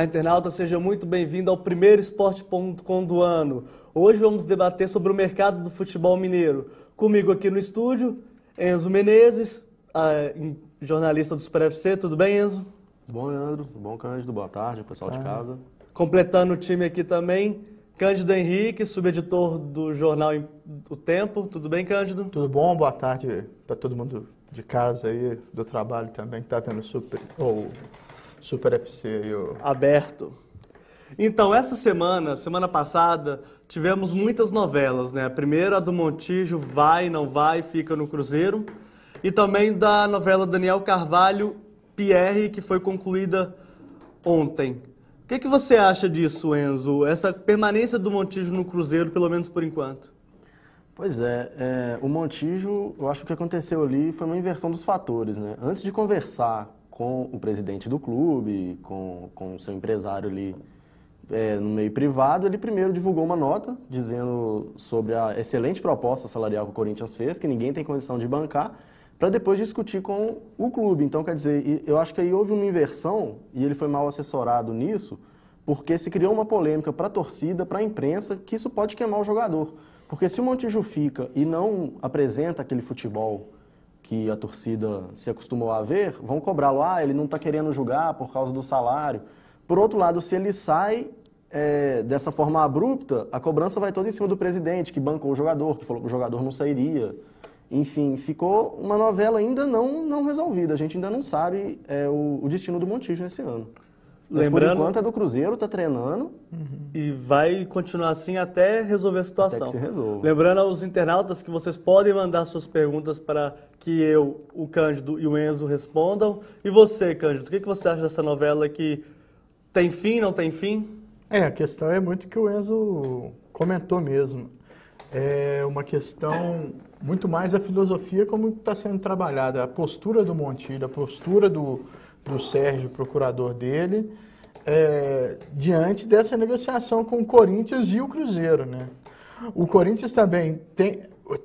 Olá, internauta, seja muito bem-vindo ao primeiro Esporte.com do ano. Hoje vamos debater sobre o mercado do futebol mineiro. Comigo aqui no estúdio, Enzo Menezes, jornalista do Super FC. Tudo bem, Enzo? Bom, Leandro. Bom, Cândido. Boa tarde, pessoal de casa. Completando o time aqui também, Cândido Henrique, subeditor do jornal O Tempo. Tudo bem, Cândido? Tudo bom? Boa tarde para todo mundo de casa aí, do trabalho também, que está vendo o Super FC aí. Aberto. Então, essa semana passada, tivemos muitas novelas, né? A primeira, a do Montijo, vai, não vai, fica no Cruzeiro. E também da novela Daniel Carvalho, Pierre, que foi concluída ontem. O que você acha disso, Enzo? Essa permanência do Montijo no Cruzeiro, pelo menos por enquanto? Pois é, o Montijo, eu acho que o que aconteceu ali foi uma inversão dos fatores, né? Antes de conversar com o presidente do clube, com o seu empresário ali no meio privado, ele primeiro divulgou uma nota dizendo sobre a excelente proposta salarial que o Corinthians fez, que ninguém tem condição de bancar, para depois discutir com o clube. Então, quer dizer, eu acho que aí houve uma inversão, e ele foi mal assessorado nisso, porque se criou uma polêmica para a torcida, para a imprensa, que isso pode queimar o jogador. Porque se o Montijo fica e não apresenta aquele futebol que a torcida se acostumou a ver, vão cobrá-lo, ele não está querendo jogar por causa do salário. Por outro lado, se ele sai dessa forma abrupta, a cobrança vai toda em cima do presidente, que bancou o jogador, que falou que o jogador não sairia. Enfim, ficou uma novela ainda não resolvida. A gente ainda não sabe o destino do Montijo nesse ano. Mas por enquanto é do Cruzeiro, está treinando. E vai continuar assim até resolver a situação. Até que se resolva. Lembrando aos internautas que vocês podem mandar suas perguntas para que eu, o Cândido e o Enzo respondam. E você, Cândido, o que você acha dessa novela que tem fim, não tem fim? A questão é muito que o Enzo comentou mesmo. É uma questão muito mais da filosofia como está sendo trabalhada. A postura do Montijo, a postura do Sérgio, procurador dele, diante dessa negociação com o Corinthians e o Cruzeiro, né? O Corinthians também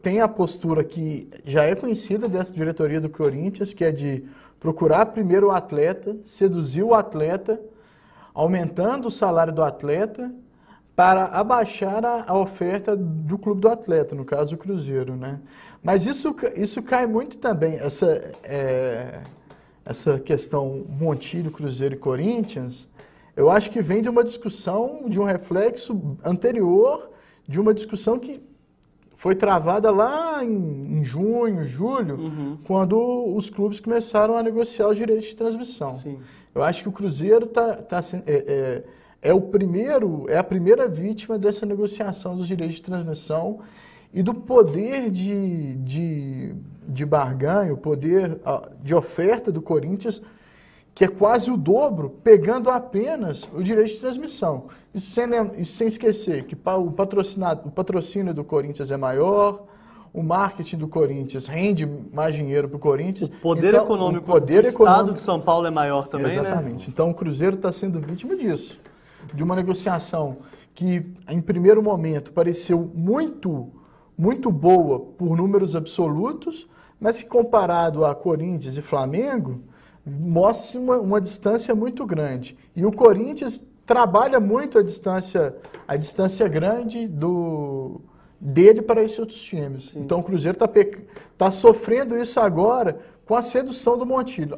tem a postura que já é conhecida dessa diretoria do Corinthians, que é de procurar primeiro o atleta, seduzir o atleta, aumentando o salário do atleta, para abaixar a oferta do clube do atleta, no caso o Cruzeiro, né? Mas isso cai muito também, essa questão Montijo, Cruzeiro e Corinthians, eu acho que vem de uma discussão, de um reflexo anterior, de uma discussão que foi travada lá em junho, julho, quando os clubes começaram a negociar os direitos de transmissão. Sim. Eu acho que o Cruzeiro é a primeira vítima dessa negociação dos direitos de transmissão e do poder de barganha, o poder de oferta do Corinthians, que é quase o dobro, pegando apenas o direito de transmissão. E sem esquecer que o patrocínio do Corinthians é maior, o marketing do Corinthians rende mais dinheiro para o Corinthians. O poder econômico do Estado de São Paulo é maior também, exatamente, né? Então o Cruzeiro está sendo vítima disso, de uma negociação que, em primeiro momento, pareceu muito boa por números absolutos, mas que comparado a Corinthians e Flamengo, mostra-se uma distância muito grande. E o Corinthians trabalha muito a distância grande dele para esses outros times. Sim. Então o Cruzeiro está sofrendo isso agora com a sedução do Montijo.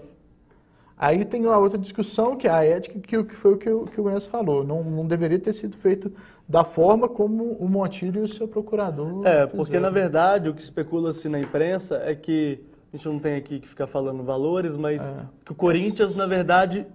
Aí tem uma outra discussão, que é a ética, que foi o que o Enzo falou. Não deveria ter sido feito da forma como o Montijo e o seu procurador porque na verdade o que especula-se na imprensa é que, a gente não tem aqui que ficar falando valores, mas que o Corinthians, na verdade,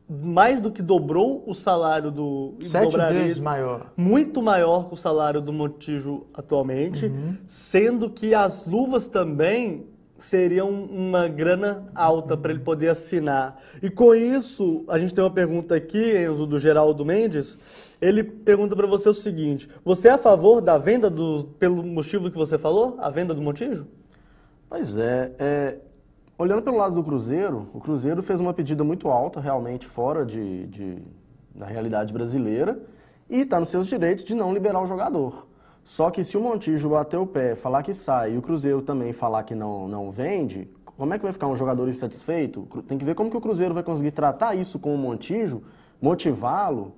mais do que dobrou o salário do... 7 vezes maior. Muito maior que o salário do Montijo atualmente, sendo que as luvas também seriam uma grana alta para ele poder assinar. E com isso, a gente tem uma pergunta aqui, Enzo, do Geraldo Mendes. Ele pergunta para você o seguinte: você é a favor da venda pelo motivo que você falou, a venda do Montijo? Pois olhando pelo lado do Cruzeiro, o Cruzeiro fez uma pedida muito alta, realmente fora da realidade brasileira, e está nos seus direitos de não liberar o jogador. Só que se o Montijo bater o pé, falar que sai, e o Cruzeiro também falar que não vende, como é que vai ficar um jogador insatisfeito? Tem que ver como que o Cruzeiro vai conseguir tratar isso com o Montijo motivá-lo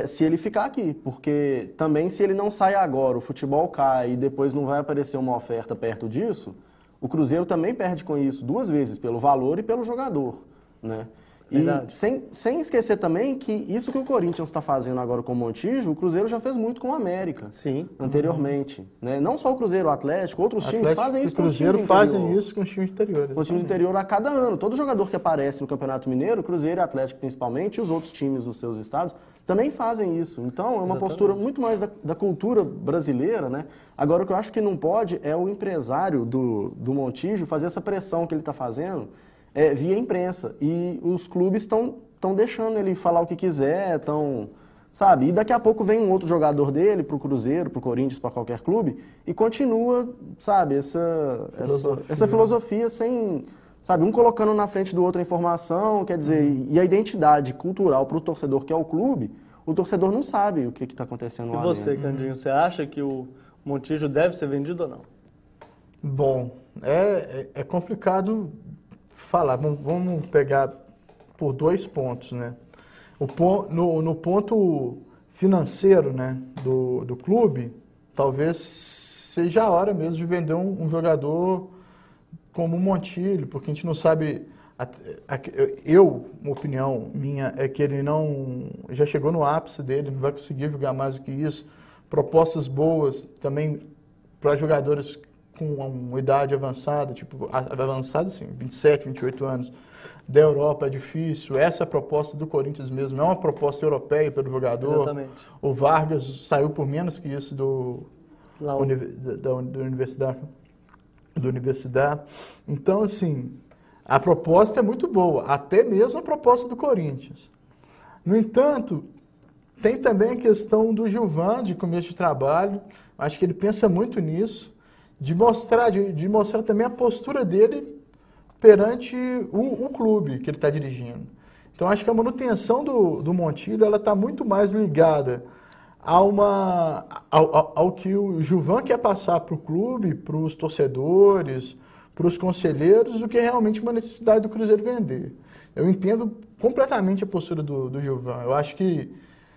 se ele ficar aqui, porque também se ele não sai agora, o futebol cai e depois não vai aparecer uma oferta perto disso, o Cruzeiro também perde com isso 2 vezes, pelo valor e pelo jogador, né? E sem esquecer também que isso que o Corinthians está fazendo agora com o Montijo, o Cruzeiro já fez muito com o América. Sim. Anteriormente. Né? Não só o Cruzeiro, o Atlético, outros times fazem isso com o Cruzeiro. fazem isso com os times interiores. Com os times interior a cada ano. Todo jogador que aparece no Campeonato Mineiro, Cruzeiro e Atlético principalmente, e os outros times dos seus estados, também fazem isso. Então, é uma postura muito mais da cultura brasileira, né? Agora, o que eu acho que não pode é o empresário do Montijo fazer essa pressão que ele está fazendo via imprensa. E os clubes estão deixando ele falar o que quiser, sabe? E daqui a pouco vem um outro jogador dele pro Cruzeiro, pro Corinthians, para qualquer clube, e continua, sabe, essa filosofia sem, sabe, um colocando na frente do outro a informação, quer dizer, e a identidade cultural pro torcedor que é o clube, o torcedor não sabe o que está acontecendo lá dentro. E você, Candinho, você acha que o Montijo deve ser vendido ou não? Bom, é complicado falar. Vamos pegar por 2 pontos, né? No ponto financeiro, né, do clube, talvez seja a hora mesmo de vender um jogador como o Montijo, porque a gente não sabe. Uma opinião minha é que ele já chegou no ápice dele, não vai conseguir jogar mais do que isso. Propostas boas também para jogadores com uma idade avançada, tipo, avançada assim, 27, 28 anos, da Europa é difícil. Essa é a proposta do Corinthians mesmo, é uma proposta europeia pelo jogador. Exatamente. O Vargas saiu por menos que isso da universidade. Então, assim, a proposta é muito boa, até mesmo a proposta do Corinthians. No entanto, tem também a questão do Gilvan, de começo de trabalho. Acho que ele pensa muito nisso, de mostrar também a postura dele perante o clube que ele está dirigindo. Então, acho que a manutenção do Montijo está muito mais ligada ao que o Gilvan quer passar para o clube, para os torcedores, para os conselheiros, do que realmente uma necessidade do Cruzeiro vender. Eu entendo completamente a postura do Gilvan. Eu acho que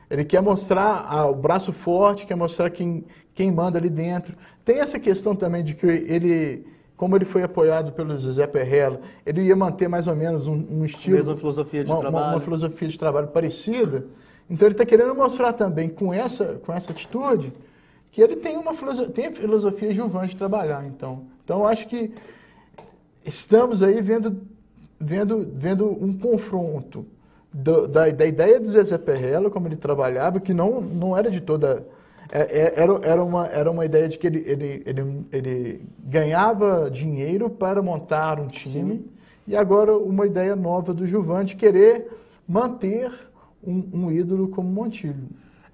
ele quer mostrar o braço forte, quer mostrar quem manda ali dentro. Tem essa questão também de que ele, como ele foi apoiado pelo Zé Perrella, ele ia manter mais ou menos um estilo... Mesma filosofia de trabalho. Uma filosofia de trabalho parecida. Então ele está querendo mostrar também com essa atitude que ele tem a filosofia Gilvan de trabalhar. Então eu acho que estamos aí vendo um confronto da ideia do Zé Perrella, como ele trabalhava, que não era de toda... Era uma ideia de que ele ganhava dinheiro para montar um time. Sim. E agora uma ideia nova do Gilvan de querer manter um ídolo como Montijo.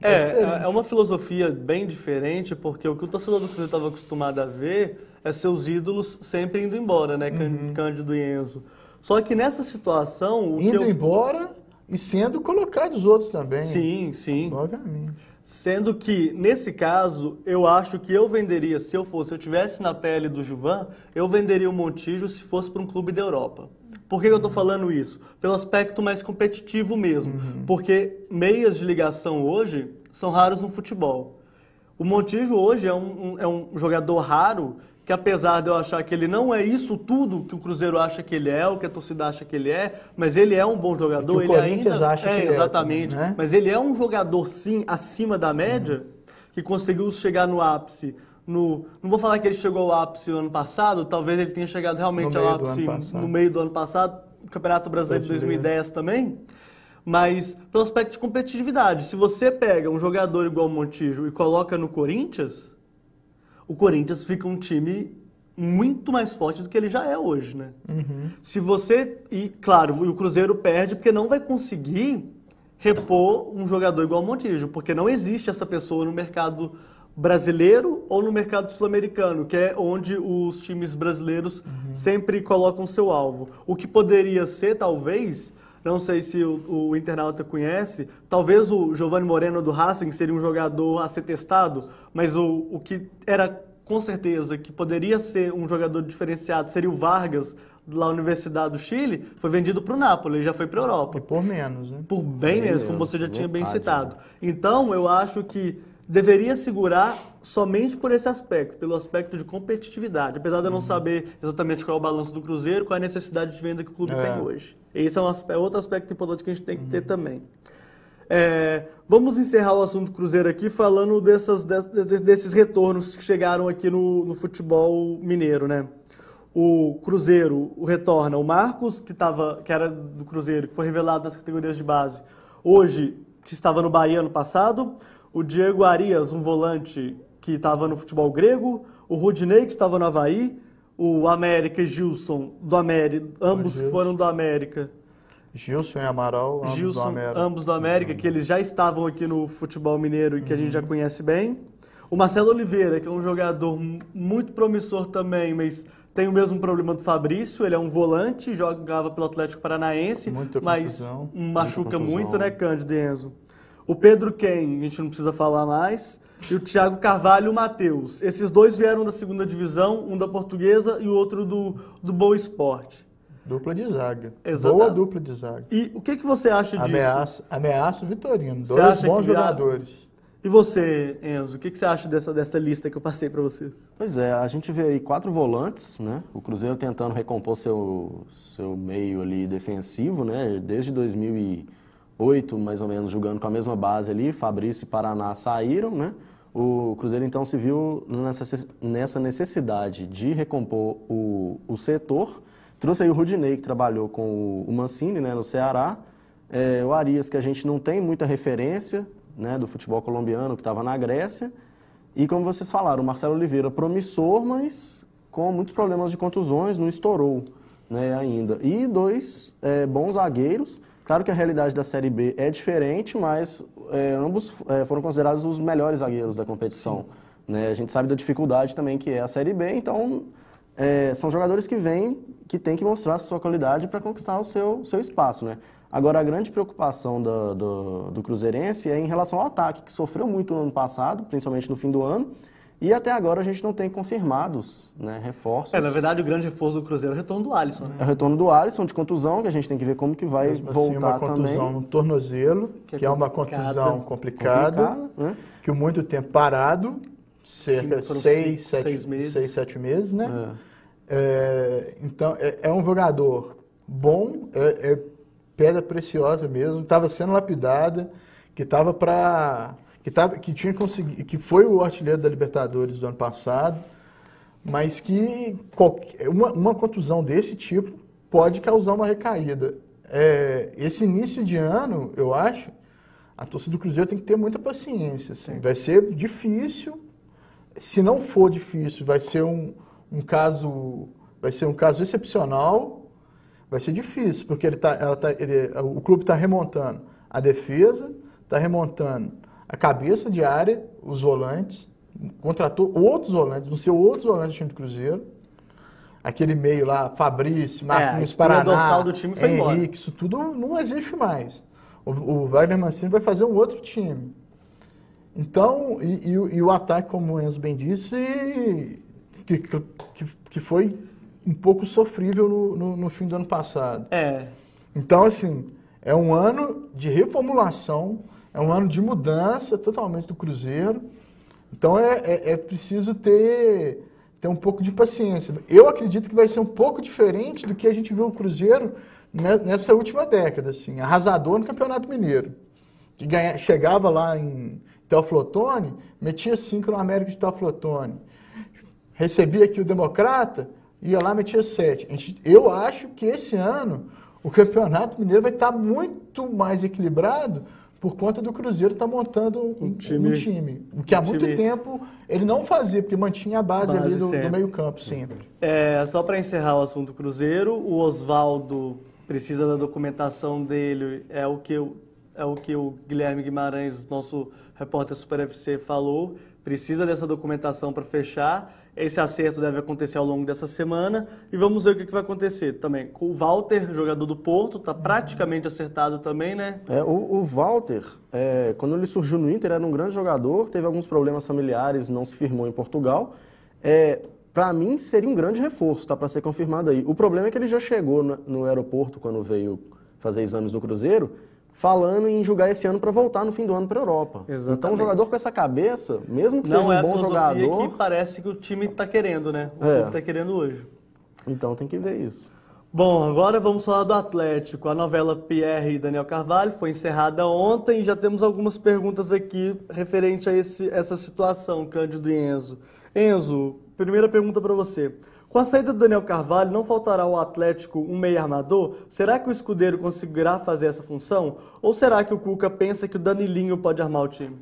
É uma filosofia bem diferente, porque o que o torcedor do Cruzeiro estava acostumado a ver é seus ídolos sempre indo embora, né? Cândido e Enzo. Só que nessa situação... embora e sendo colocados outros também. Sim. Obviamente. Sendo que, nesse caso, eu acho que eu venderia, se eu tivesse na pele do Gilvan, eu venderia o Montijo se fosse para um clube da Europa. Por que eu estou falando isso? Pelo aspecto mais competitivo mesmo. Porque meias de ligação hoje são raros no futebol. O Montijo hoje é um jogador raro, que apesar de eu achar que ele não é isso tudo que o Cruzeiro acha que ele é, o que a torcida acha que ele é, mas ele é um bom jogador. Que o Corinthians acha que ele é. Exatamente. Né? Mas ele é um jogador, sim, acima da média, que conseguiu chegar no ápice. Não vou falar que ele chegou ao ápice no ano passado, talvez ele tenha chegado realmente ao ápice no meio do ano passado, o Campeonato Brasileiro de 2010 também. Mas pelo aspecto de competitividade, se você pega um jogador igual o Montijo e coloca no Corinthians, o Corinthians fica um time muito mais forte do que ele já é hoje, né? Se você... E, claro, o Cruzeiro perde porque não vai conseguir repor um jogador igual o Montijo, porque não existe essa pessoa no mercado brasileiro ou no mercado sul-americano, que é onde os times brasileiros sempre colocam seu alvo. O que poderia ser, talvez... Não sei se o internauta conhece, talvez o Giovanni Moreno do Racing seria um jogador a ser testado, mas o que era com certeza, que poderia ser um jogador diferenciado, seria o Vargas, da Universidade do Chile, foi vendido para o Napoli, ele já foi para a Europa. E por menos, né? Por bem menos, como você já tinha bem metade, citado. né? Então, eu acho que deveria segurar somente por esse aspecto, pelo aspecto de competitividade, apesar de eu não saber exatamente qual é o balanço do Cruzeiro, qual é a necessidade de venda que o clube tem hoje. Esse é outro aspecto importante que a gente tem que ter também. Vamos encerrar o assunto Cruzeiro aqui falando desses retornos que chegaram aqui no futebol mineiro, né? O Cruzeiro retorna o Marcos, que era do Cruzeiro, que foi revelado nas categorias de base, hoje, que estava no Bahia ano passado. O Diego Arias, um volante que estava no futebol grego. O Rudinei, que estava no Avaí. O América e Gilson, do América, ambos que foram do América. Gilson e Amaral, ambos do América, que eles já estavam aqui no futebol mineiro e que a gente já conhece bem. O Marcelo Oliveira, que é um jogador muito promissor também, mas tem o mesmo problema do Fabrício, ele é um volante, jogava pelo Atlético Paranaense, mas machuca muito, né, Cândido e Enzo? O Pedro Ken, a gente não precisa falar mais, e o Thiago Carvalho e o Matheus. Esses dois vieram da segunda divisão, um da Portuguesa e o outro do Boa Esporte. Dupla de zaga. Exato. Boa dupla de zaga. E o que você acha disso? Ameaça o Vitorino. Dois bons jogadores. E você, Enzo, o que você acha dessa lista que eu passei para vocês? Pois é, a gente vê aí 4 volantes, né? O Cruzeiro tentando recompor seu meio ali defensivo, né? Desde 2008, mais ou menos, jogando com a mesma base ali. Fabrício e Paraná saíram, né? O Cruzeiro então se viu nessa necessidade de recompor o setor. Trouxe aí o Rudinei, que trabalhou com o Mancini, né, no Ceará. O Arias, que a gente não tem muita referência, né, do futebol colombiano, que estava na Grécia. E como vocês falaram, o Marcelo Oliveira, promissor, mas com muitos problemas de contusões, não estourou, né, ainda. E 2 bons zagueiros. Claro que a realidade da Série B é diferente, mas ambos foram considerados os melhores zagueiros da competição. Né? A gente sabe da dificuldade também que é a Série B, então são jogadores que têm que mostrar a sua qualidade para conquistar o seu espaço. Né? Agora, a grande preocupação do Cruzeirense é em relação ao ataque, que sofreu muito no ano passado, principalmente no fim do ano, e até agora a gente não tem confirmados, né, reforços. Na verdade, o grande reforço do Cruzeiro é o retorno do Alisson. Né? É o retorno do Alisson, de contusão, que a gente tem que ver como que vai voltar também. Uma contusão no tornozelo, que é uma contusão complicada, né? Que muito tempo parado, cerca de 6, 7 meses, né? Então, é um jogador bom, pedra preciosa mesmo, estava sendo lapidada, que tinha conseguido, que foi o artilheiro da Libertadores do ano passado, mas que uma contusão desse tipo pode causar uma recaída. Esse início de ano, eu acho, a torcida do Cruzeiro tem que ter muita paciência. Assim. Vai ser difícil. Se não for difícil, vai ser um caso excepcional. Vai ser difícil, porque o clube está remontando a defesa, está remontando a cabeça de área, os volantes, contratou outros volantes, vão ser outros volantes do time do Cruzeiro. Aquele meio lá, Fabrício, Marquinhos, Paraná, do time foi embora. Henrique, isso tudo não existe mais. O Wagner Mancini vai fazer um outro time. Então, e o ataque, como o Enzo bem disse, que foi um pouco sofrível no fim do ano passado. Então, assim, é um ano de reformulação, é um ano de mudança totalmente do Cruzeiro. Então, é preciso ter um pouco de paciência. Eu acredito que vai ser um pouco diferente do que a gente viu o Cruzeiro nessa última década, assim, arrasador no Campeonato Mineiro. Que chegava lá em Teófilo Otoni, metia 5 no América de Teófilo Otoni. Recebia aqui o Democrata, ia lá, metia 7. Eu acho que esse ano o Campeonato Mineiro vai estar muito mais equilibrado por conta do Cruzeiro estar montando um time. O que há muito tempo ele não fazia, porque mantinha a base ali do meio campo sempre. Só para encerrar o assunto Cruzeiro, o Oswaldo precisa da documentação dele, é o que o Guilherme Guimarães, nosso repórter Super FC, falou. Precisa dessa documentação para fechar. Esse acerto deve acontecer ao longo dessa semana. E vamos ver o que vai acontecer também. Com o Walter, jogador do Porto, está praticamente acertado também, né? O Walter, quando ele surgiu no Inter, era um grande jogador, teve alguns problemas familiares, não se firmou em Portugal. Para mim, seria um grande reforço, tá para ser confirmado aí. O problema é que ele já chegou no aeroporto, quando veio fazer exames no Cruzeiro, falando em jogar esse ano para voltar no fim do ano para a Europa. Exatamente. Então, um jogador com essa cabeça, mesmo que seja um bom jogador... Não é a filosofia que parece que o time está querendo, né? O clube está querendo hoje. Então, tem que ver isso. Bom, agora vamos falar do Atlético. A novela Pierre e Daniel Carvalho foi encerrada ontem e já temos algumas perguntas aqui referente a essa situação, Cândido e Enzo. Enzo, primeira pergunta para você. Com a saída do Daniel Carvalho, não faltará ao Atlético um meio armador? Será que o Scudeiro conseguirá fazer essa função? Ou será que o Cuca pensa que o Danilinho pode armar o time?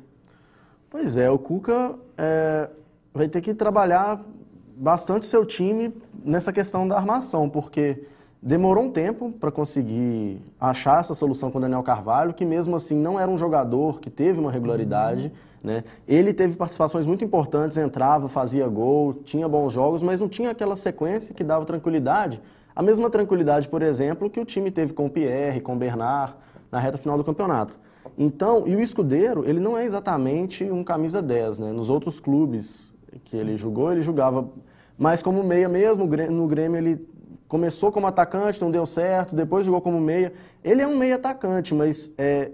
Pois é, o Cuca vai ter que trabalhar bastante seu time nessa questão da armação, porque demorou um tempo para conseguir achar essa solução com o Daniel Carvalho, que mesmo assim não era um jogador que teve uma regularidade, né? Ele teve participações muito importantes, entrava, fazia gol, tinha bons jogos, mas não tinha aquela sequência que dava tranquilidade. A mesma tranquilidade, por exemplo, que o time teve com o Pierre, com o Bernard, na reta final do campeonato. Então, e o Scudeiro, ele não é exatamente um camisa 10, né? Nos outros clubes que ele jogou, ele jogava mais como meia mesmo. No Grêmio ele começou como atacante, não deu certo, depois jogou como meia. Ele é um meia atacante, mas é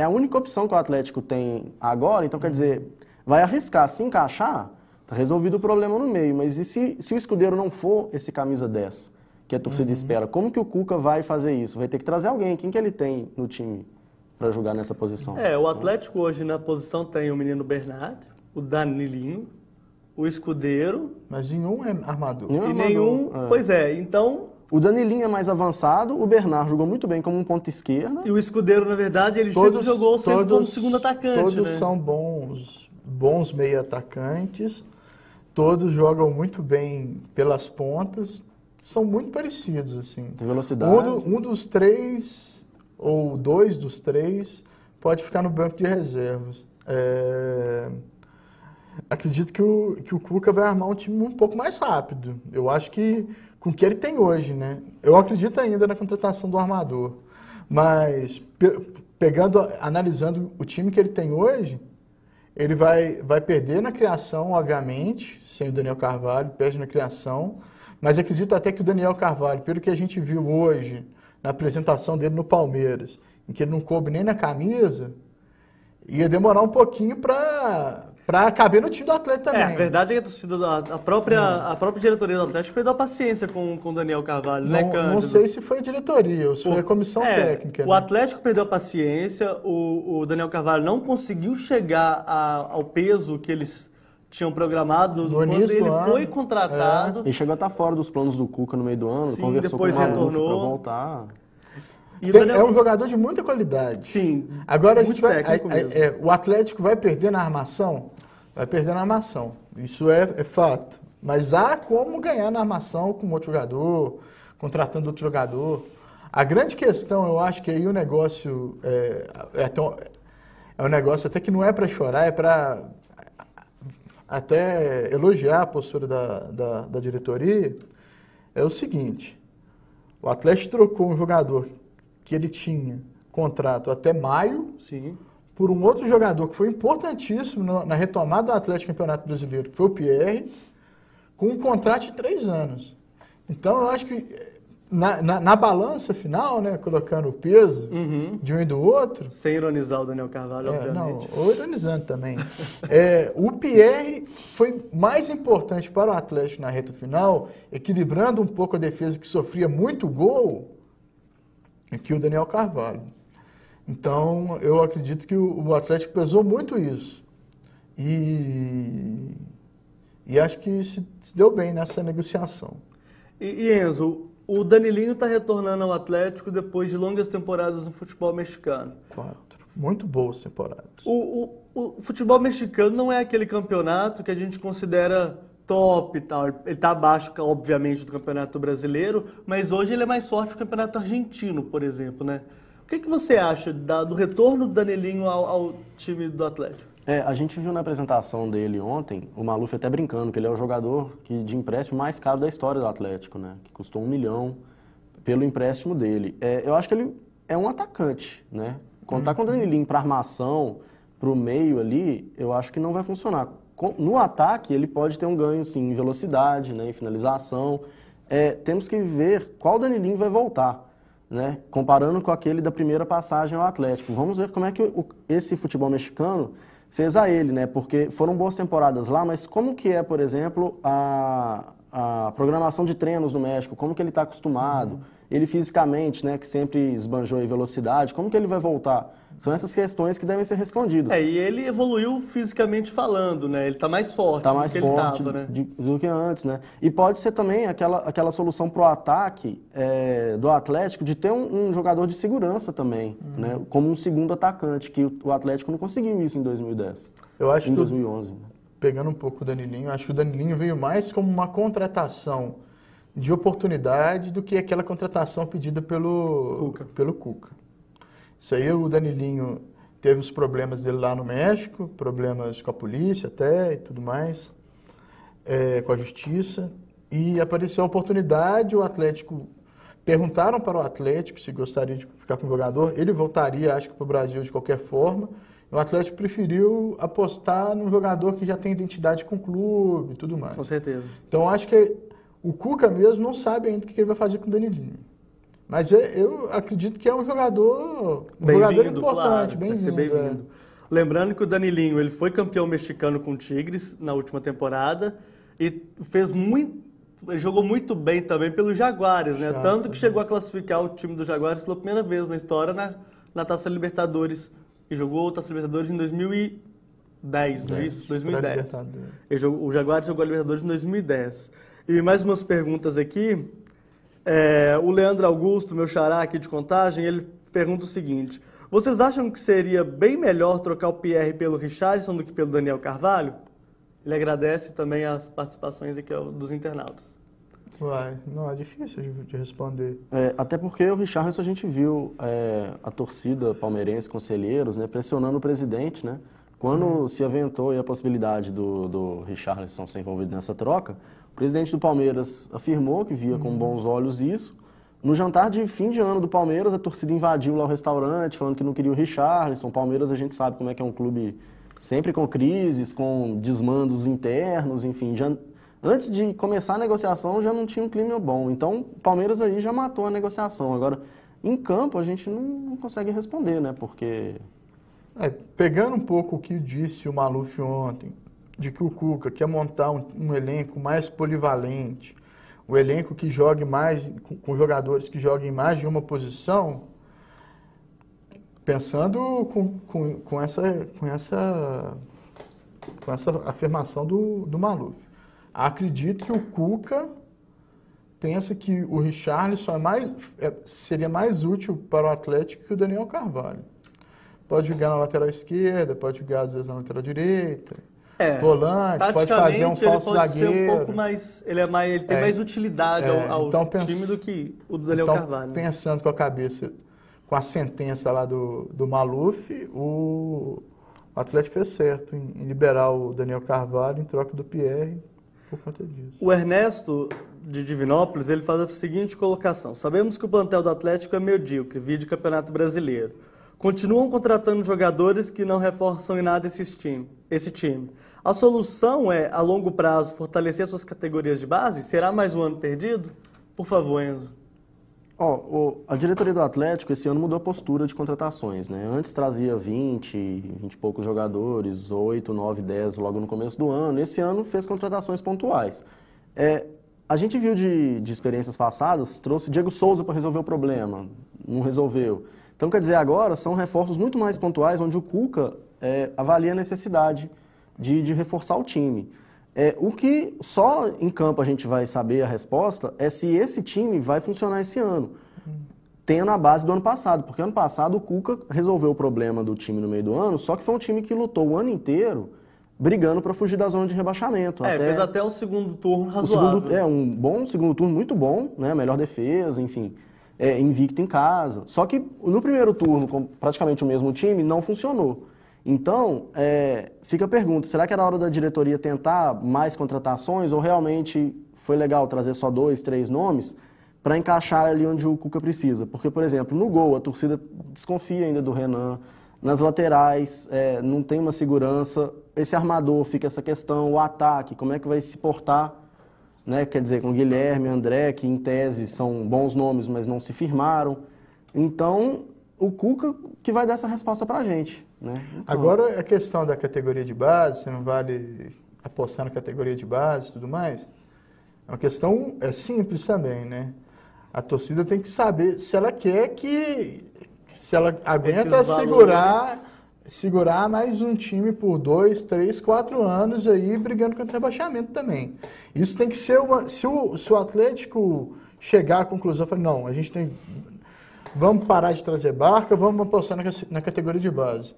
a única opção que o Atlético tem agora, então quer dizer, vai arriscar, se encaixar, tá resolvido o problema no meio, mas e se o Scudeiro não for esse camisa 10, que a torcida espera, como que o Cuca vai fazer isso? Vai ter que trazer alguém, quem que ele tem no time para jogar nessa posição? O Atlético hoje na posição tem o menino Bernard, o Danilinho, o Scudeiro... Mas nenhum é armador. Pois é, então... O Danilinho é mais avançado, o Bernard jogou muito bem como um ponta esquerda. E o Scudeiro, na verdade, ele sempre jogou como segundo atacante, Todos são bons meia atacantes, todos jogam muito bem pelas pontas, são muito parecidos, assim. Tem velocidade. Um dos três, ou dois dos três, pode ficar no banco de reservas. Acredito que o Cuca vai armar um time um pouco mais rápido. Eu acho que com o que ele tem hoje, né? Eu acredito ainda na contratação do armador. Mas, analisando o time que ele tem hoje, ele vai perder na criação, obviamente, sem o Daniel Carvalho, perde na criação. Mas acredito até que o Daniel Carvalho, pelo que a gente viu hoje, na apresentação dele no Palmeiras, em que ele não coube nem na camisa, ia demorar um pouquinho para caber no time do Atlético também. A verdade é que a torcida, a própria diretoria do Atlético perdeu a paciência com o Daniel Carvalho, né, Cândido? Não sei se foi a diretoria ou se foi a comissão técnica. O Atlético perdeu a paciência, o Daniel Carvalho não conseguiu chegar ao peso que eles tinham programado quando ele foi contratado. Ele chegou a estar fora dos planos do Cuca no meio do ano, Sim, conversou depois com o Maluf retornou. para voltar. É um jogador de muita qualidade. Sim. Agora o Atlético vai perder na armação? Vai perder na armação. Isso é fato. Mas há como ganhar na armação com outro jogador, contratando outro jogador. A grande questão, eu acho que aí o negócio é um negócio até que não é para chorar, é para até elogiar a postura da diretoria. É o seguinte, o Atlético trocou um jogador que ele tinha contrato até maio, sim, por um outro jogador que foi importantíssimo na retomada do Atlético Campeonato Brasileiro, que foi o Pierre, com um contrato de 3 anos. Então, eu acho que na balança final, né, colocando o peso de um e do outro... Sem ironizar o Daniel Carvalho, obviamente. Não, ou ironizando também. O Pierre foi mais importante para o Atlético na reta final, equilibrando um pouco a defesa que sofria muito gol, que o Daniel Carvalho. Então, eu acredito que o Atlético pesou muito isso. E acho que se deu bem nessa negociação. E Enzo, o Danilinho está retornando ao Atlético depois de longas temporadas no futebol mexicano. 4. Muito boas temporadas. O futebol mexicano não é aquele campeonato que a gente considera top e tal. Ele está abaixo, obviamente, do campeonato brasileiro, mas hoje ele é mais forte que o campeonato argentino, por exemplo, né? O que você acha do retorno do Danilinho ao time do Atlético? A gente viu na apresentação dele ontem, o Maluf até brincando, que ele é o jogador de empréstimo mais caro da história do Atlético, né? Que custou 1 milhão pelo empréstimo dele. Eu acho que ele é um atacante, né? Contar com o Danilinho para armação, para o meio ali, eu acho que não vai funcionar. No ataque, ele pode ter um ganho, sim, em velocidade, né, em finalização. Temos que ver qual Danilinho vai voltar, né, comparando com aquele da primeira passagem ao Atlético. Vamos ver como é que esse futebol mexicano fez a ele, né, porque foram boas temporadas lá, mas como que é, por exemplo, a programação de treinos no México, como que ele está acostumado, ele fisicamente, né, que sempre esbanjou em velocidade, como que ele vai voltar? São essas questões que devem ser respondidas. E ele evoluiu fisicamente falando, né? Ele está mais forte do que ele estava, né? Do que antes, né? E pode ser também aquela solução pro ataque do Atlético de ter um jogador de segurança também, né? Como um segundo atacante, que o Atlético não conseguiu isso em 2010. Eu acho em que 2011. Pegando um pouco o Danilinho, acho que o Danilinho veio mais como uma contratação de oportunidade do que aquela contratação pedida pelo Cuca. Isso aí, o Danilinho teve os problemas dele lá no México, problemas com a polícia até e tudo mais, com a justiça, e apareceu a oportunidade, o Atlético, perguntaram para o Atlético se gostaria de ficar com o jogador, ele voltaria, acho que para o Brasil de qualquer forma, o Atlético preferiu apostar num jogador que já tem identidade com o clube e tudo mais. Com certeza. Então, acho que o Cuca mesmo não sabe ainda o que ele vai fazer com o Danilinho. Mas eu acredito que é um jogador importante, claro, bem-vindo. Lembrando que o Danilinho ele foi campeão mexicano com o Tigres na última temporada e ele jogou muito bem também pelos Jaguares, né? Tanto que chegou a classificar o time dos Jaguares pela primeira vez na história na Taça Libertadores. E jogou a Taça Libertadores em 2010, não é isso? 2010. O Jaguares jogou a Libertadores em 2010. E mais umas perguntas aqui. O Leandro Augusto, meu xará aqui de Contagem, ele pergunta o seguinte: vocês acham que seria bem melhor trocar o Pierre pelo Richarlison do que pelo Daniel Carvalho? Ele agradece também as participações aqui dos internautas. Não, é difícil de responder. Até porque o Richarlison a gente viu a torcida palmeirense, conselheiros, né, pressionando o presidente, né? Quando se aventou a possibilidade do Richarlison ser envolvido nessa troca, o presidente do Palmeiras afirmou que via com bons olhos isso. No jantar de fim de ano do Palmeiras, a torcida invadiu lá o restaurante, falando que não queria o Richarlison. O Palmeiras, a gente sabe como é que é um clube sempre com crises, com desmandos internos, enfim. Antes de começar a negociação, já não tinha um clima bom. Então, o Palmeiras aí já matou a negociação. Agora, em campo, a gente não consegue responder, né? Porque... Pegando um pouco o que disse o Maluf ontem, de que o Cuca quer montar um elenco mais polivalente, um elenco que jogue mais, com jogadores que joguem mais de uma posição, pensando com essa afirmação do Maluf. Acredito que o Cuca pensa que o Richarlison seria mais útil para o Atlético que o Daniel Carvalho. Pode jogar na lateral esquerda, pode jogar às vezes na lateral direita, volante, pode fazer um falso zagueiro. Ser um pouco mais, ele tem mais utilidade ao time do que o do Daniel Carvalho. Pensando com a cabeça, com a sentença lá do Maluf, o Atlético fez certo em liberar o Daniel Carvalho em troca do Pierre por conta disso. O Ernesto, de Divinópolis, ele faz a seguinte colocação: sabemos que o plantel do Atlético é medíocre, vide Campeonato Brasileiro. Continuam contratando jogadores que não reforçam em nada esse time. A solução é, a longo prazo, fortalecer suas categorias de base? Será mais um ano perdido? Por favor, Enzo. A diretoria do Atlético esse ano mudou a postura de contratações, né? Antes trazia 20 e poucos jogadores, 8, 9, 10 logo no começo do ano. Esse ano fez contratações pontuais. A gente viu de experiências passadas, trouxe Diego Souza para resolver o problema, não resolveu. Então, quer dizer, agora são reforços muito mais pontuais, onde o Cuca avalia a necessidade de reforçar o time. O que só em campo a gente vai saber a resposta é se esse time vai funcionar esse ano, tendo a base do ano passado, porque ano passado o Cuca resolveu o problema do time no meio do ano, só que foi um time que lutou o ano inteiro brigando para fugir da zona de rebaixamento. Fez até o segundo turno razoável. Um bom segundo turno, muito bom, né? Melhor defesa, enfim. Invicto em casa. Só que no primeiro turno, com praticamente o mesmo time, não funcionou. Então, fica a pergunta, será que era hora da diretoria tentar mais contratações ou realmente foi legal trazer só 2, 3 nomes para encaixar ali onde o Cuca precisa? Porque, por exemplo, no gol, a torcida desconfia ainda do Renan, nas laterais, não tem uma segurança, esse armador fica essa questão, o ataque, como é que vai se portar, né? Quer dizer, com Guilherme, André, que em tese são bons nomes, mas não se firmaram. Então, o Cuca que vai dar essa resposta pra gente, né? Então, agora, a questão da categoria de base, você não vale apostar na categoria de base e tudo mais, é uma questão simples também, né? A torcida tem que saber se ela quer se ela aguenta segurar mais um time por 2, 3, 4 anos aí brigando contra o rebaixamento também. Isso tem que ser se o Atlético chegar à conclusão, falar, não, a gente vamos parar de trazer barca, vamos apostar na categoria de base.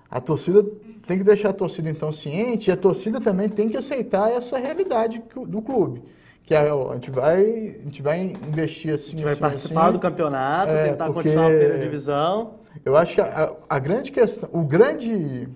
A torcida tem que deixar a torcida então ciente, e a torcida também tem que aceitar essa realidade do clube. Que a gente vai investir assim. A gente vai participar do campeonato, tentar continuar a primeira divisão. Eu acho que a grande questão, o grande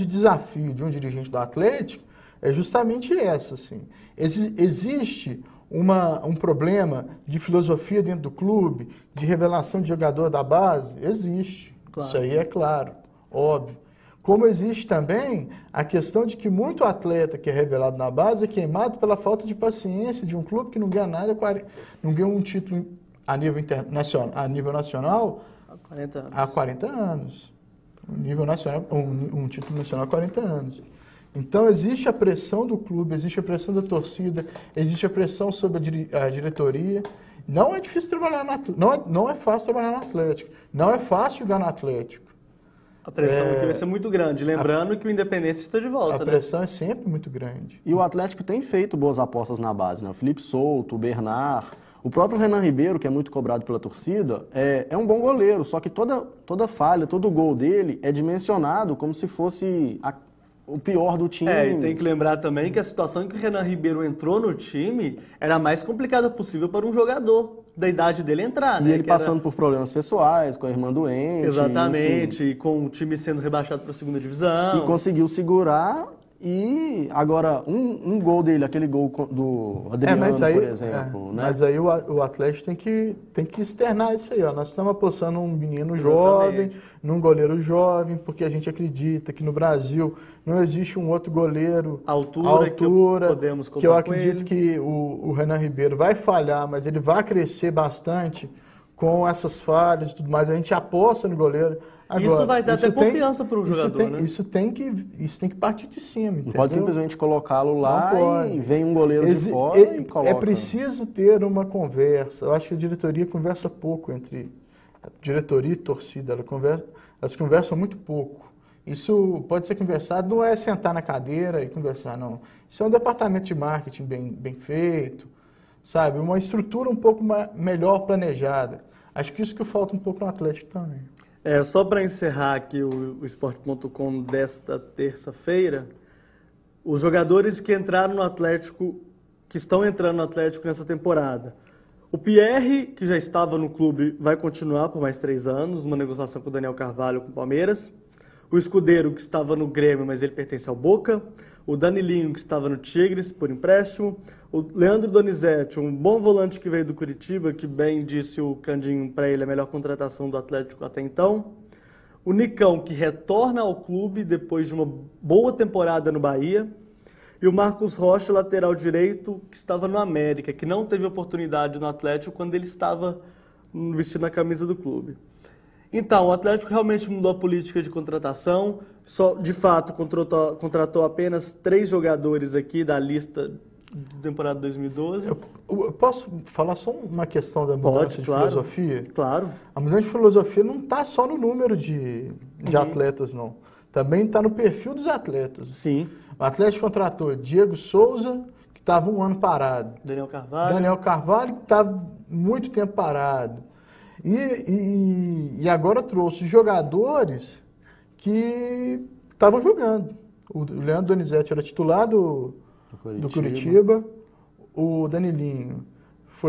desafio de um dirigente do Atlético é justamente essa, assim. Existe um problema de filosofia dentro do clube, de revelação de jogador da base? Existe. Claro. Isso aí é claro, óbvio. Como existe também a questão de que muito atleta que é revelado na base é queimado pela falta de paciência de um clube que não ganha nada, não ganha um título a nível nacional há 40 anos. Nível nacional, um título nacional há 40 anos. Então existe a pressão do clube, existe a pressão da torcida, existe a pressão sobre a diretoria. Não é difícil trabalhar não é fácil trabalhar no Atlético. Não é fácil jogar no Atlético. A pressão aqui vai ser muito grande. Lembrando que o Independência está de volta. A pressão é sempre muito grande. E o Atlético tem feito boas apostas na base, né? O Felipe Souto, o Bernard, o próprio Renan Ribeiro, que é muito cobrado pela torcida, é um bom goleiro, só que toda falha, todo gol dele é dimensionado como se fosse o pior do time. E tem que lembrar também que a situação em que o Renan Ribeiro entrou no time era a mais complicada possível para um jogador da idade dele entrar, né? E ele passando por problemas pessoais, com a irmã doente. Exatamente, e com o time sendo rebaixado para a segunda divisão. E conseguiu segurar, e agora um gol dele, aquele gol do Adriano, por exemplo. Né? Mas aí o Atlético tem que externar isso aí. Ó. Nós estamos apostando num menino jovem, num goleiro jovem, porque a gente acredita que no Brasil não existe um outro goleiro à altura que eu acredito que o Renan Ribeiro vai falhar, mas ele vai crescer bastante com essas falhas e tudo mais. A gente aposta no goleiro. Agora, isso vai dar até confiança para o jogador, né? Isso tem que partir de cima, entendeu? Não pode simplesmente colocá-lo lá e vem um goleiro de fora e coloca. É preciso ter uma conversa. Eu acho que a diretoria conversa pouco entre a diretoria e torcida. Elas conversam muito pouco. Isso pode ser conversado, não é sentar na cadeira e conversar, não. Isso é um departamento de marketing bem feito, sabe? Uma estrutura um pouco melhor planejada. Acho que isso que falta um pouco no Atlético também. Só para encerrar aqui o Sport.com desta terça-feira, os jogadores que entraram no Atlético, que estão entrando no Atlético nessa temporada. O Pierre, que já estava no clube, vai continuar por mais 3 anos, uma negociação com o Daniel Carvalho com o Palmeiras. O Escudeiro, que estava no Grêmio, mas ele pertence ao Boca. O Danilinho, que estava no Tigres, por empréstimo. O Leandro Donizete, um bom volante que veio do Curitiba, que bem disse o Candinho para ele, a melhor contratação do Atlético até então. O Nicão, que retorna ao clube depois de uma boa temporada no Bahia. E o Marcos Rocha, lateral direito, que estava no América, que não teve oportunidade no Atlético quando ele estava vestindo a camisa do clube. Então, o Atlético realmente mudou a política de contratação, de fato contratou apenas 3 jogadores aqui da lista da temporada 2012. Eu posso falar só uma questão da mudança de filosofia? Claro. A mudança de filosofia não está só no número de atletas, não. Também está no perfil dos atletas. Sim. O Atlético contratou Diego Souza, que estava 1 ano parado. Daniel Carvalho, que estava muito tempo parado. E agora trouxe jogadores que estavam jogando. O Leandro Donizete era titular do Curitiba. O Danilinho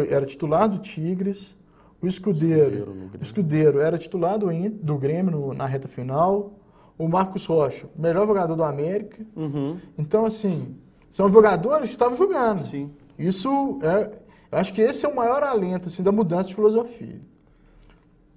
era titular do Tigres. O Escudeiro era titular do Grêmio na reta final. O Marcos Rocha, melhor jogador do América. Uhum. Então, assim, são jogadores que estavam jogando. Sim. Eu acho que esse é o maior alento assim, da mudança de filosofia.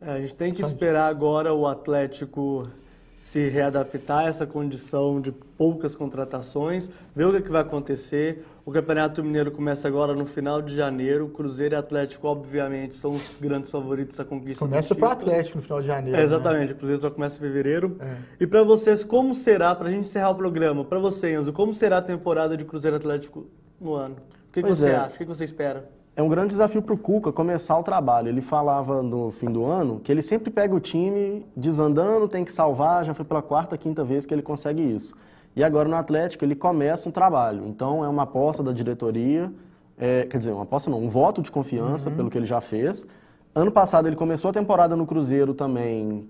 A gente tem que esperar agora o Atlético se readaptar a essa condição de poucas contratações, ver o que vai acontecer. O Campeonato Mineiro começa agora no final de janeiro. Cruzeiro e Atlético, obviamente, são os grandes favoritos à conquista do Começa para o Atlético no final de janeiro. Exatamente, né? O Cruzeiro só começa em fevereiro. E para vocês, como será, para a gente encerrar o programa, para você, Enzo, como será a temporada de Cruzeiro e Atlético no ano? O que você acha? O que você espera? É um grande desafio para o Cuca começar o trabalho. Ele falava no fim do ano que ele sempre pega o time desandando, tem que salvar, já foi pela quarta, quinta vez que ele consegue isso. E agora no Atlético ele começa um trabalho. Então é uma aposta da diretoria, quer dizer, uma aposta não, um voto de confiança pelo que ele já fez. Ano passado ele começou a temporada no Cruzeiro também,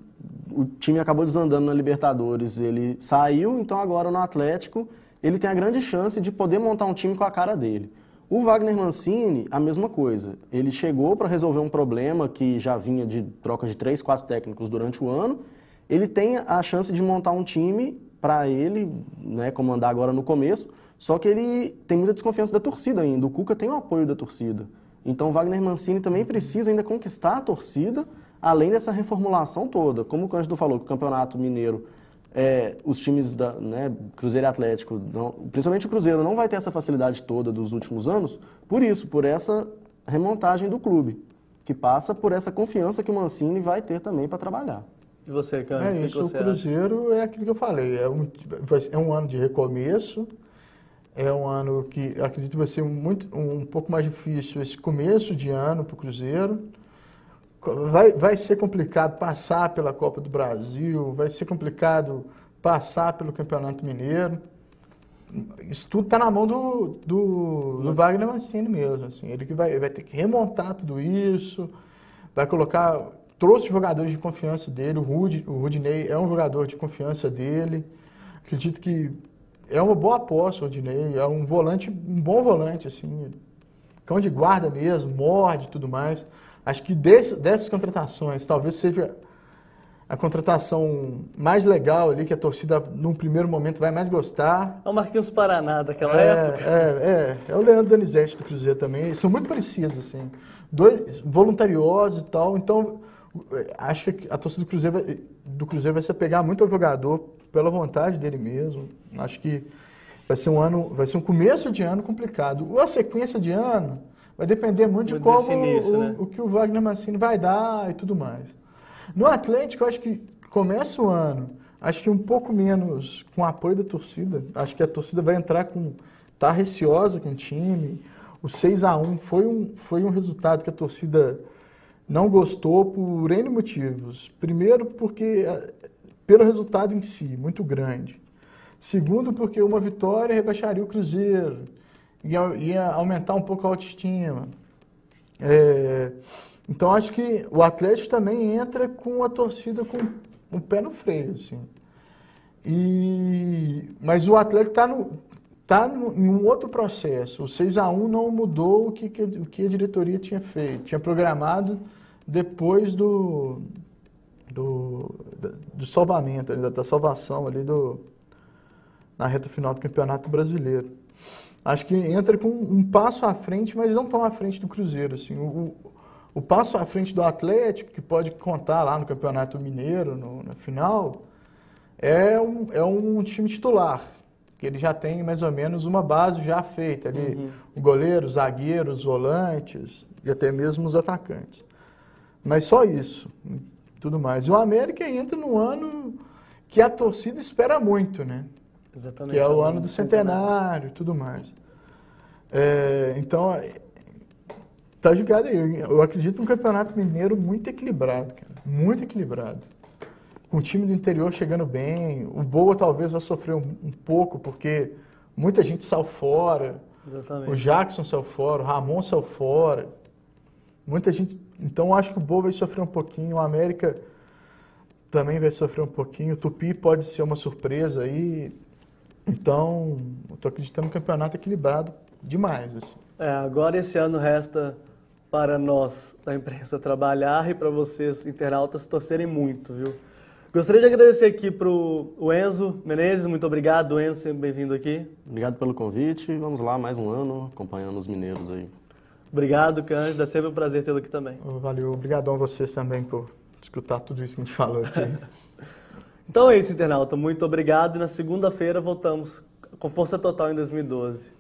o time acabou desandando na Libertadores, ele saiu, então agora no Atlético ele tem a grande chance de poder montar um time com a cara dele. O Wagner Mancini, a mesma coisa. Ele chegou para resolver um problema que já vinha de troca de 3, 4 técnicos durante o ano. Ele tem a chance de montar um time para ele, né, comandar agora no começo, só que ele tem muita desconfiança da torcida ainda. O Cuca tem o apoio da torcida. Então o Wagner Mancini também precisa ainda conquistar a torcida, além dessa reformulação toda. Como o Cândido falou, que o Campeonato Mineiro, os times Cruzeiro e Atlético, principalmente o Cruzeiro, não vai ter essa facilidade toda dos últimos anos, por essa remontagem do clube, que passa por essa confiança que o Mancini vai ter também para trabalhar. E você, Cândido, o que você o Cruzeiro é aquilo que eu falei, é um ano de recomeço, é um ano que acredito que vai ser um pouco mais difícil esse começo de ano para o Cruzeiro. Vai ser complicado passar pela Copa do Brasil, vai ser complicado passar pelo Campeonato Mineiro. Isso tudo está na mão do Wagner Mancini mesmo. Assim. Ele que vai ter que remontar tudo isso, vai colocar... Trouxe jogadores de confiança dele, o Rudinei é um jogador de confiança dele. Acredito que é uma boa aposta o Rudinei, é um bom volante, assim, cão de guarda mesmo, morde e tudo mais. Acho que dessas contratações, talvez seja a contratação mais legal ali, que a torcida, num primeiro momento, vai mais gostar. É o Marquinhos Paraná daquela época. É o Leandro Donizete do Cruzeiro também. Eles são muito parecidos, assim. Dois voluntariosos e tal. Então, acho que a torcida do Cruzeiro vai se apegar muito ao jogador, pela vontade dele mesmo. Acho que vai ser um começo de ano complicado. A sequência de ano vai depender muito de como o que o Wagner Mancini vai dar e tudo mais. No Atlético, eu acho que começa o ano, acho que um pouco menos com o apoio da torcida. Acho que a torcida vai entrar tá receosa com o time. O 6-1 foi um resultado que a torcida não gostou por N motivos. Primeiro, pelo resultado em si, muito grande. Segundo, porque uma vitória rebaixaria o Cruzeiro. Ia aumentar um pouco a autoestima. Então, acho que o Atlético também entra com a torcida com o pé no freio. Assim. Mas o Atlético está em um outro processo. O 6-1 não mudou o que a diretoria tinha feito. Tinha programado depois do salvamento, da salvação ali na reta final do Campeonato Brasileiro. Acho que entra com um passo à frente, mas não tão à frente do Cruzeiro. Assim. O passo à frente do Atlético, que pode contar lá no Campeonato Mineiro, na final, é um time titular, que ele já tem mais ou menos uma base já feita ali. O goleiro, os zagueiros, os volantes e até mesmo os atacantes. Mas só isso, tudo mais. E o América entra num ano que a torcida espera muito, né? Exatamente. Que é o ano do centenário e tudo mais. Então, tá jogado aí. Eu acredito num Campeonato Mineiro muito equilibrado, cara. Muito equilibrado. Com o time do interior chegando bem. O Boa talvez vai sofrer um pouco, porque muita gente saiu fora. Exatamente. O Jackson saiu fora, o Ramon saiu fora. Muita gente... Então, acho que o Boa vai sofrer um pouquinho. O América também vai sofrer um pouquinho. O Tupi pode ser uma surpresa aí. Então, eu estou acreditando no campeonato equilibrado demais. Assim. Agora esse ano resta para nós, da imprensa, trabalhar e para vocês, internautas, torcerem muito, viu? Gostaria de agradecer aqui para o Enzo Menezes. Muito obrigado, Enzo, sempre bem-vindo aqui. Obrigado pelo convite. Vamos lá, mais um ano, acompanhando os mineiros aí. Obrigado, Cândido. É sempre um prazer tê-lo aqui também. Valeu. Obrigadão a vocês também por escutar tudo isso que a gente falou aqui. Então é isso, internauta. Muito obrigado e na segunda-feira voltamos com força total em 2012.